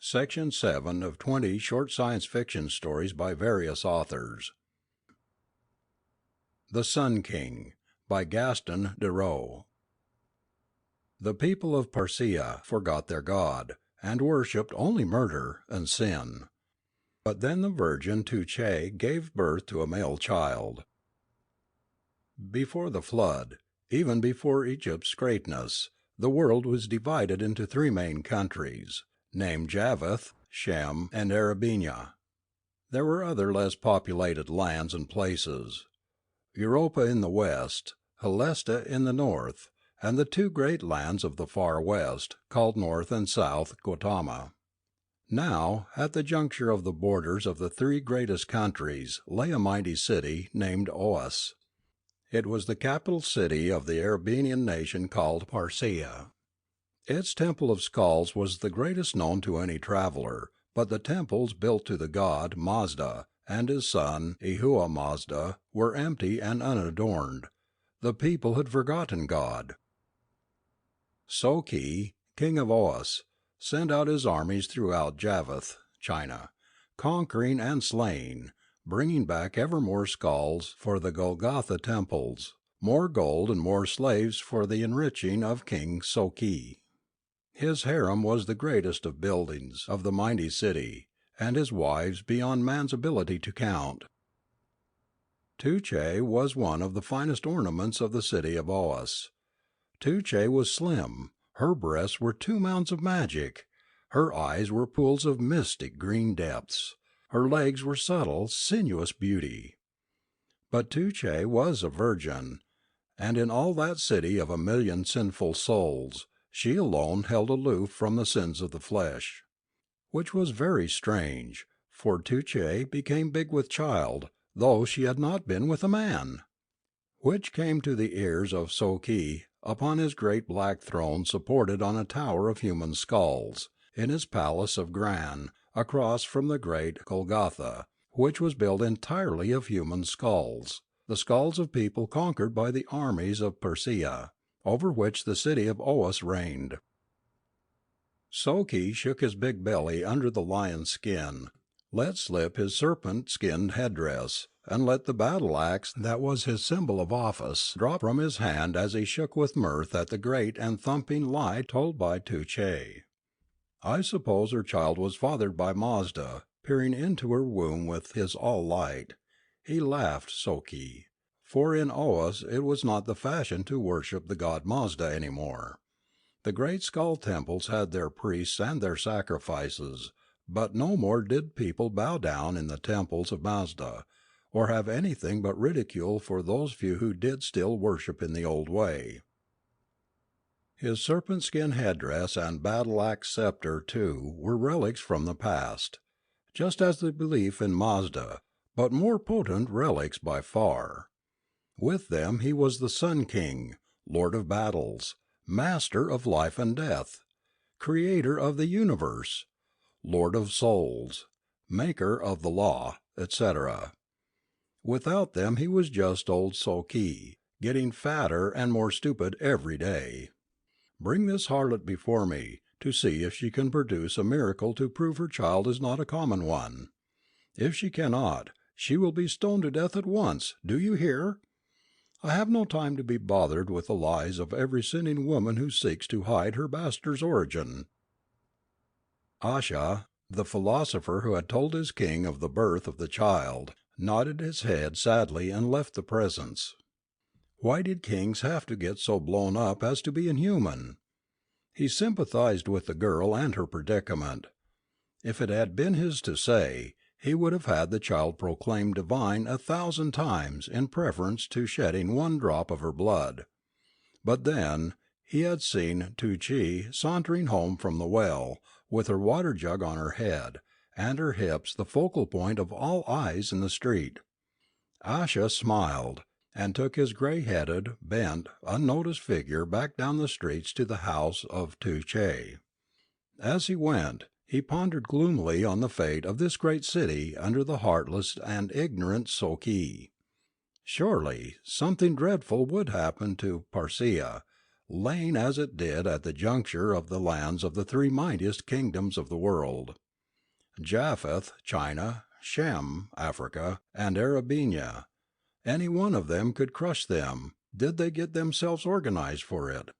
Section 7 of 20 short science fiction stories by various authors. The Sun King by Gaston Deroux. The people of Parsia forgot their God, and worshipped only murder and sin. But then the virgin Tuche gave birth to a male child. Before the flood, even before Egypt's greatness, the world was divided into three main countries, named Japheth, Shem, and Arabenia. There were other less populated lands and places, Europa in the west, Helesta in the north, and the two great lands of the far west, called North and South Gautama. Now, at the juncture of the borders of the three greatest countries lay a mighty city named Oas. It was the capital city of the Arabian nation called Parsia. Its temple of skulls was the greatest known to any traveler, but the temples built to the god Mazda and his son Ehua Mazda were empty and unadorned. The people had forgotten God. Soki, king of Oas, sent out his armies throughout Japheth, China, conquering and slaying, bringing back ever more skulls for the Golgotha temples, more gold and more slaves for the enriching of King Soki. His harem was the greatest of buildings of the mighty city, and his wives beyond man's ability to count. Tuche was one of the finest ornaments of the city of Oas. Tuche was slim, her breasts were two mounds of magic, her eyes were pools of mystic green depths, her legs were subtle, sinuous beauty. But Tuche was a virgin, and in all that city of 1,000,000 sinful souls, she alone held aloof from the sins of the flesh. Which was very strange, for Tuche became big with child, though she had not been with a man. Which came to the ears of Soki upon his great black throne supported on a tower of human skulls, in his palace of Gran, across from the great Golgotha, which was built entirely of human skulls, the skulls of people conquered by the armies of Persia, over which the city of Oas reigned. Soki shook his big belly under the lion's skin, let slip his serpent-skinned headdress, and let the battle-axe that was his symbol of office drop from his hand as he shook with mirth at the great and thumping lie told by Tuche. I suppose her child was fathered by Mazda, peering into her womb with his all-light. He laughed, Soki. For in Oas it was not the fashion to worship the god Mazda any more. The great skull temples had their priests and their sacrifices, but no more did people bow down in the temples of Mazda, or have anything but ridicule for those few who did still worship in the old way. His serpent-skin headdress and battle-axe scepter, too, were relics from the past, just as the belief in Mazda, but more potent relics by far. With them he was the Sun King, Lord of Battles, Master of Life and Death, Creator of the Universe, Lord of Souls, Maker of the Law, etc. Without them he was just old Soki, getting fatter and more stupid every day. Bring this harlot before me, to see if she can produce a miracle to prove her child is not a common one. If she cannot, she will be stoned to death at once, do you hear? I have no time to be bothered with the lies of every sinning woman who seeks to hide her bastard's origin. Asha, the philosopher who had told his king of the birth of the child, nodded his head sadly and left the presence. Why did kings have to get so blown up as to be inhuman? He sympathized with the girl and her predicament. If it had been his to say, he would have had the child proclaimed divine 1,000 times in preference to shedding one drop of her blood. But then, he had seen Tuche sauntering home from the well, with her water jug on her head, and her hips the focal point of all eyes in the street. Asha smiled, and took his grey-headed, bent, unnoticed figure back down the streets to the house of Tuche. As he went, he pondered gloomily on the fate of this great city under the heartless and ignorant Soki. Surely, something dreadful would happen to Parsia, laying as it did at the juncture of the lands of the three mightiest kingdoms of the world: Japheth, China; Shem, Africa; and Arabenia. Any one of them could crush them, did they get themselves organized for it.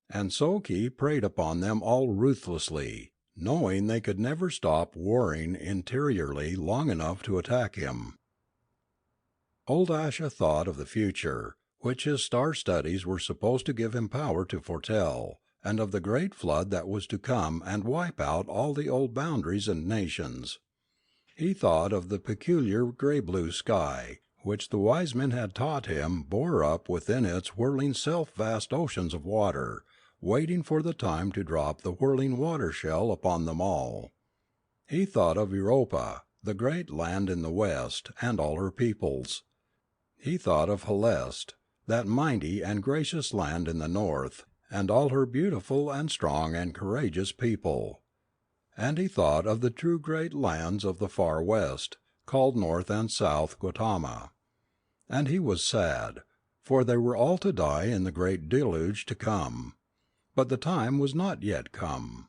And Soki preyed upon them all ruthlessly, knowing they could never stop warring interiorly long enough to attack him. Old Asha thought of the future, which his star studies were supposed to give him power to foretell, and of the great flood that was to come and wipe out all the old boundaries and nations. He thought of the peculiar grey blue sky, which the wise men had taught him bore up within its whirling self vast oceans of water, waiting for the time to drop the whirling water shell upon them all. He thought of Europa, the great land in the west, and all her peoples. He thought of Helest, that mighty and gracious land in the north, and all her beautiful and strong and courageous people. And he thought of the true great lands of the far west, called North and South Gautama. And he was sad, for they were all to die in the great deluge to come. But the time was not yet come.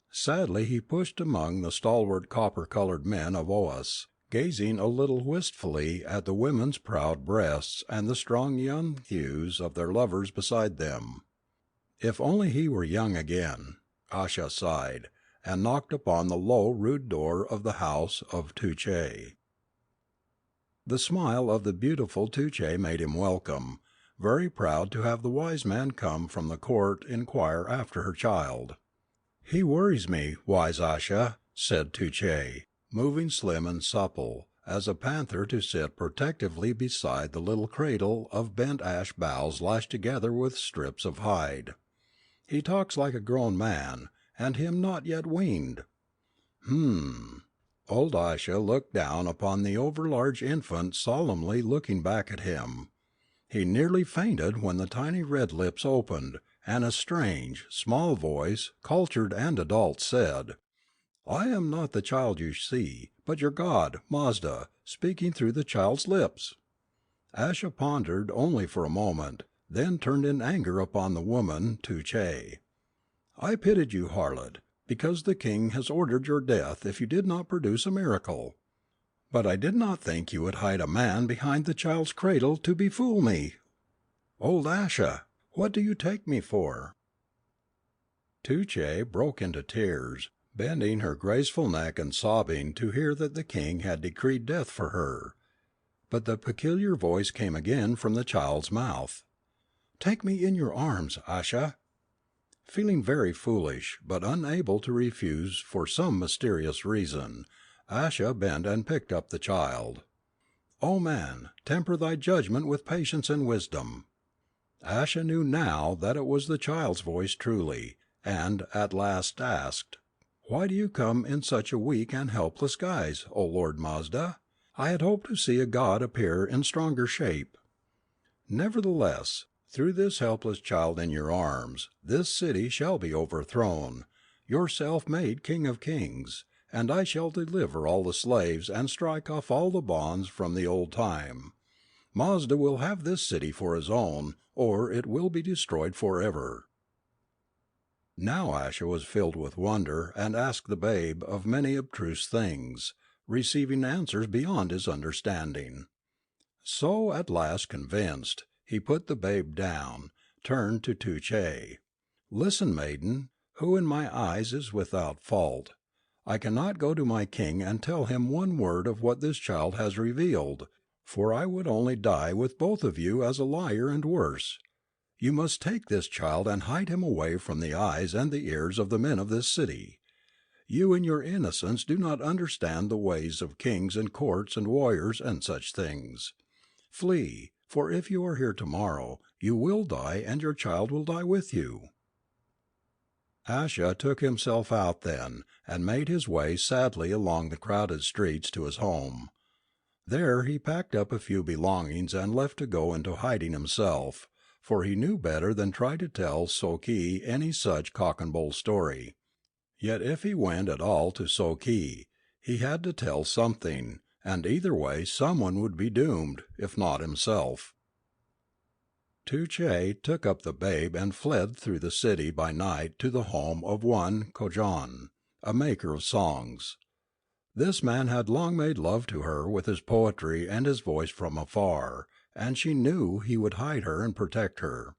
Sadly he pushed among the stalwart copper-coloured men of Oas, gazing a little wistfully at the women's proud breasts and the strong young thews of their lovers beside them. If only he were young again, Asha sighed, and knocked upon the low rude door of the house of Tuche. The smile of the beautiful Tuche made him welcome, very proud to have the wise man come from the court inquire after her child. "He worries me, wise Asha," said Tuche, moving slim and supple as a panther to sit protectively beside the little cradle of bent ash boughs lashed together with strips of hide. "He talks like a grown man, and him not yet weaned." Old Asha looked down upon the overlarge infant solemnly looking back at him. He nearly fainted when the tiny red lips opened, and a strange, small voice, cultured and adult, said, "I am not the child you see, but your god, Mazda, speaking through the child's lips." Asha pondered only for a moment, then turned in anger upon the woman, Tuche. "I pitied you, harlot, because the king has ordered your death if you did not produce a miracle. But I did not think you would hide a man behind the child's cradle to befool me. Old Asha, what do you take me for?" Tuche broke into tears, bending her graceful neck and sobbing to hear that the king had decreed death for her. But the peculiar voice came again from the child's mouth. "Take me in your arms, Asha." Feeling very foolish, but unable to refuse for some mysterious reason, Asha bent and picked up the child. "O man, temper thy judgment with patience and wisdom." Asha knew now that it was the child's voice truly, and at last asked, "Why do you come in such a weak and helpless guise, O Lord Mazda? I had hoped to see a god appear in stronger shape." "Nevertheless, through this helpless child in your arms, this city shall be overthrown, your self-made king of kings, and I shall deliver all the slaves and strike off all the bonds from the old time. Mazda will have this city for his own, or it will be destroyed forever." Now Asha was filled with wonder and asked the babe of many abstruse things, receiving answers beyond his understanding. So, at last convinced, he put the babe down, turned to Tuche. "Listen, maiden, who in my eyes is without fault. I cannot go to my king and tell him one word of what this child has revealed, for I would only die with both of you as a liar and worse. You must take this child and hide him away from the eyes and the ears of the men of this city. You in your innocence do not understand the ways of kings and courts and warriors and such things. Flee, for if you are here tomorrow, you will die and your child will die with you." Asha took himself out then, and made his way sadly along the crowded streets to his home. There he packed up a few belongings and left to go into hiding himself, for he knew better than try to tell Soki any such cock and bull story. Yet if he went at all to Soki, he had to tell something, and either way someone would be doomed, if not himself. Tuche took up the babe and fled through the city by night to the home of one Kojan, a maker of songs. This man had long made love to her with his poetry and his voice from afar, and she knew he would hide her and protect her.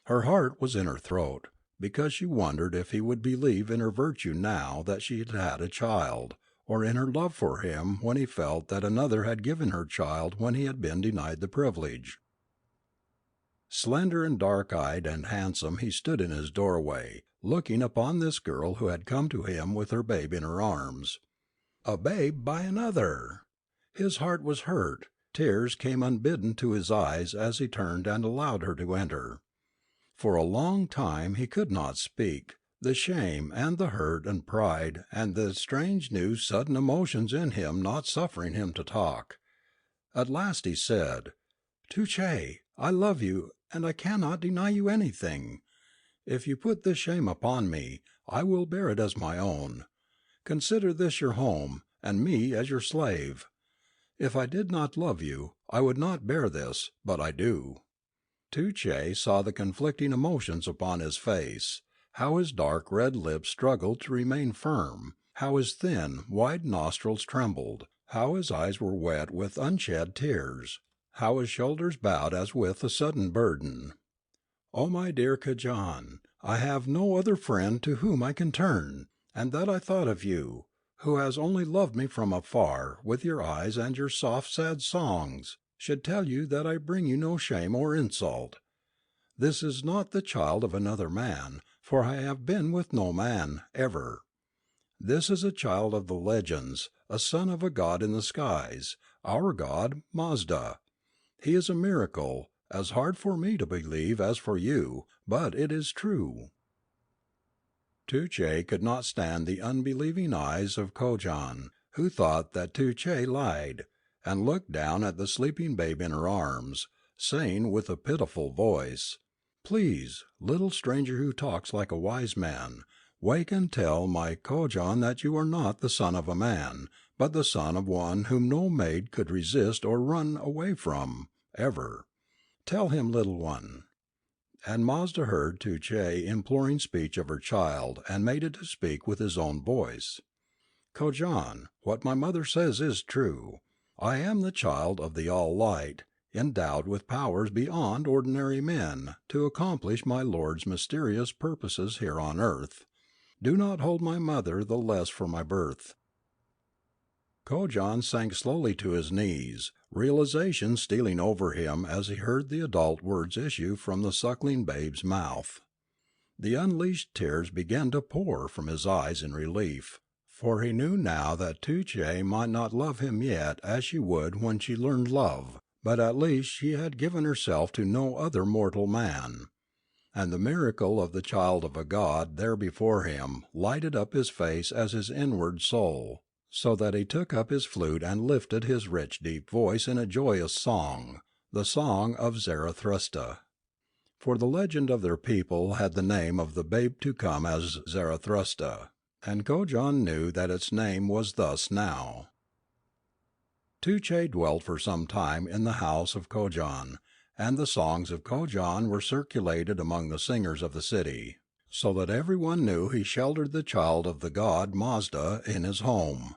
Her heart was in her throat, because she wondered if he would believe in her virtue now that she had had a child, or in her love for him when he felt that another had given her child when he had been denied the privilege. Slender and dark-eyed and handsome he stood in his doorway, looking upon this girl who had come to him with her babe in her arms. A babe by another! His heart was hurt, tears came unbidden to his eyes as he turned and allowed her to enter. For a long time he could not speak, the shame and the hurt and pride and the strange new sudden emotions in him not suffering him to talk. At last he said, "Tuche, I love you, and I cannot deny you anything. If you put this shame upon me, I will bear it as my own. Consider this your home, and me as your slave. If I did not love you, I would not bear this, but I do." Tuche saw the conflicting emotions upon his face, how his dark red lips struggled to remain firm, how his thin, wide nostrils trembled, how his eyes were wet with unshed tears, how his shoulders bowed as with a sudden burden. "Oh, my dear Kajan, I have no other friend to whom I can turn, and that I thought of you, who has only loved me from afar with your eyes and your soft sad songs, should tell you that I bring you no shame or insult. This is not the child of another man, for I have been with no man, ever. This is a child of the legends, a son of a god in the skies, our god Mazda. He is a miracle, as hard for me to believe as for you, but it is true." Tuche could not stand the unbelieving eyes of Kojan, who thought that Tuche lied, and looked down at the sleeping babe in her arms, saying with a pitiful voice, "Please, little stranger who talks like a wise man, wake and tell my Kojan that you are not the son of a man, but the son of one whom no maid could resist or run away from, ever. Tell him, little one." And Mazda heard Tuche imploring speech of her child, and made it to speak with his own voice. "Kojan, what my mother says is true. I am the child of the All Light, endowed with powers beyond ordinary men to accomplish my Lord's mysterious purposes here on earth. Do not hold my mother the less for my birth." Kojan sank slowly to his knees, realization stealing over him as he heard the adult words issue from the suckling babe's mouth. The unleashed tears began to pour from his eyes in relief, for he knew now that Tuche might not love him yet as she would when she learned love, but at least she had given herself to no other mortal man. And the miracle of the child of a god there before him lighted up his face as his inward soul, so that he took up his flute and lifted his rich deep voice in a joyous song, the song of Zarathustra. For the legend of their people had the name of the babe to come as Zarathustra, and Kojan knew that its name was thus now. Tuche dwelt for some time in the house of Kojan, and the songs of Kojan were circulated among the singers of the city, so that everyone knew he sheltered the child of the god Mazda in his home.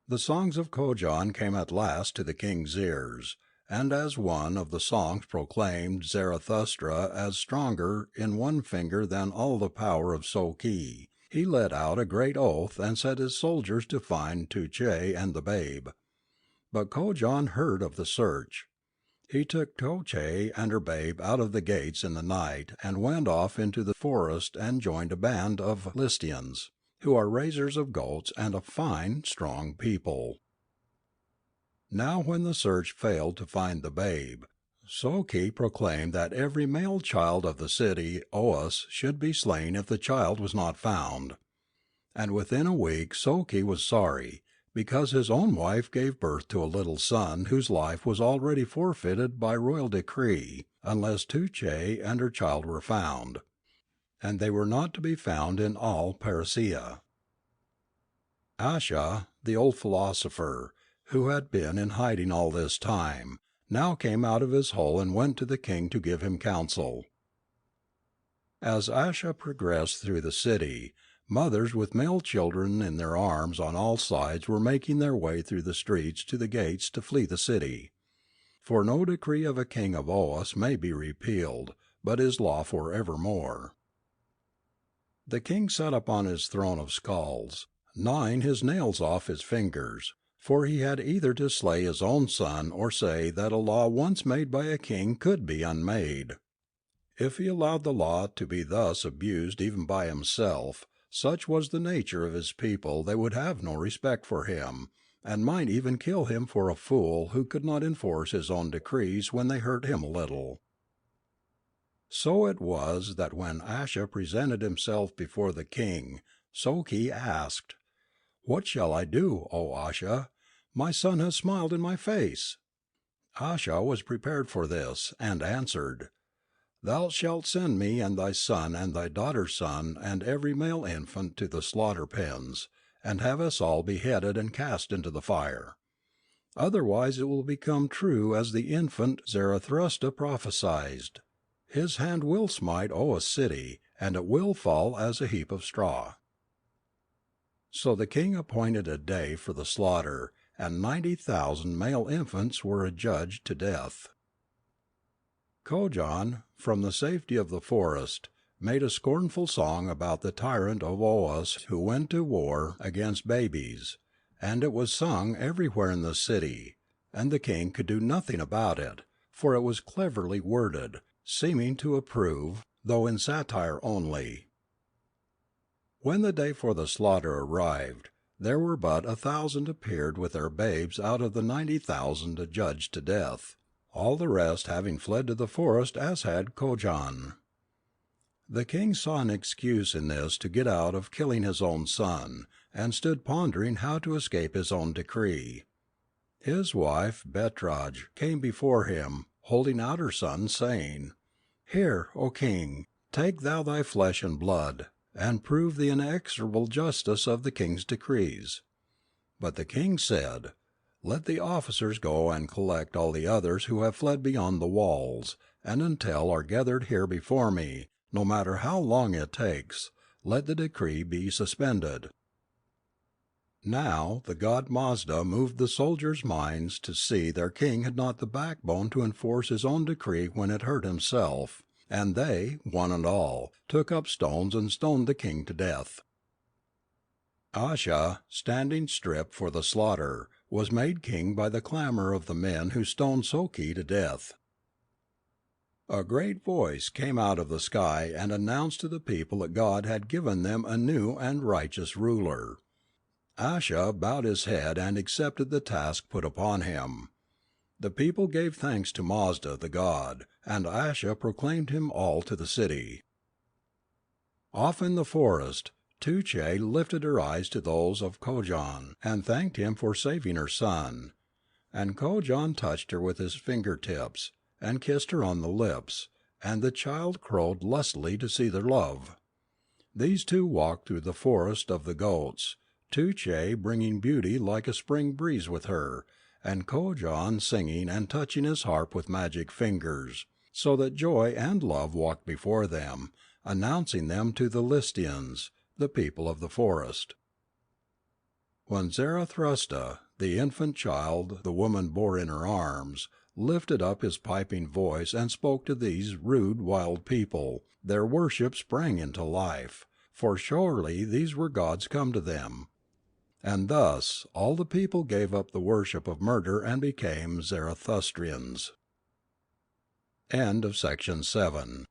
The songs of Kojan came at last to the king's ears, and as one of the songs proclaimed Zarathustra as stronger in one finger than all the power of Soki, he let out a great oath and set his soldiers to find Tuche and the babe. But Kojan heard of the search. He took Tuche and her babe out of the gates in the night and went off into the forest and joined a band of Listians, who are raisers of goats and a fine, strong people. Now when the search failed to find the babe, Soki proclaimed that every male child of the city Oas should be slain if the child was not found. And within a week Soki was sorry, because his own wife gave birth to a little son whose life was already forfeited by royal decree, unless Tuche and her child were found. And they were not to be found in all Parisia. Asha, the old philosopher, who had been in hiding all this time, now came out of his hole and went to the king to give him counsel. As Asha progressed through the city, mothers with male children in their arms on all sides were making their way through the streets to the gates to flee the city. For no decree of a king of Oas may be repealed, but is law for evermore. The king sat upon his throne of skulls, gnawing his nails off his fingers, for he had either to slay his own son or say that a law once made by a king could be unmade. If he allowed the law to be thus abused even by himself, such was the nature of his people they would have no respect for him, and might even kill him for a fool who could not enforce his own decrees when they hurt him a little. So it was that when Asha presented himself before the king, Soki asked, "What shall I do, O Asha? My son has smiled in my face." Asha was prepared for this, and answered, "Thou shalt send me and thy son and thy daughter's son and every male infant to the slaughter pens, and have us all beheaded and cast into the fire. Otherwise it will become true as the infant Zarathustra prophesied. His hand will smite Oa's city, and it will fall as a heap of straw." So the king appointed a day for the slaughter, and 90,000 male infants were adjudged to death. Kojan, from the safety of the forest, made a scornful song about the tyrant of Oas who went to war against babies, and it was sung everywhere in the city, and the king could do nothing about it, for it was cleverly worded, seeming to approve, though in satire only. When the day for the slaughter arrived, there were but 1,000 appeared with their babes out of the 90,000 adjudged to death, all the rest having fled to the forest as had Kojan. The king saw an excuse in this to get out of killing his own son, and stood pondering how to escape his own decree. His wife Betraj came before him, holding out her son, saying, "Here, O king, take thou thy flesh and blood, and prove the inexorable justice of the king's decrees." But the king said, "Let the officers go and collect all the others who have fled beyond the walls, and until are gathered here before me, no matter how long it takes, let the decree be suspended." Now the god Mazda moved the soldiers' minds to see their king had not the backbone to enforce his own decree when it hurt himself, and they, one and all, took up stones and stoned the king to death. Asha, standing stripped for the slaughter, was made king by the clamour of the men who stoned Soki to death. A great voice came out of the sky and announced to the people that God had given them a new and righteous ruler. Asha bowed his head and accepted the task put upon him. The people gave thanks to Mazda the god, and Asha proclaimed him all to the city. Off in the forest, Tuche lifted her eyes to those of Kojan, and thanked him for saving her son. And Kojan touched her with his fingertips, and kissed her on the lips, and the child crowed lustily to see their love. These two walked through the forest of the goats, Tuche bringing beauty like a spring breeze with her, and Kojan singing and touching his harp with magic fingers, so that joy and love walked before them, announcing them to the Listians, the people of the forest. When Zarathustra, the infant child the woman bore in her arms, lifted up his piping voice and spoke to these rude wild people, their worship sprang into life, for surely these were gods come to them. And thus all the people gave up the worship of murder and became Zarathustrians. End of section 7.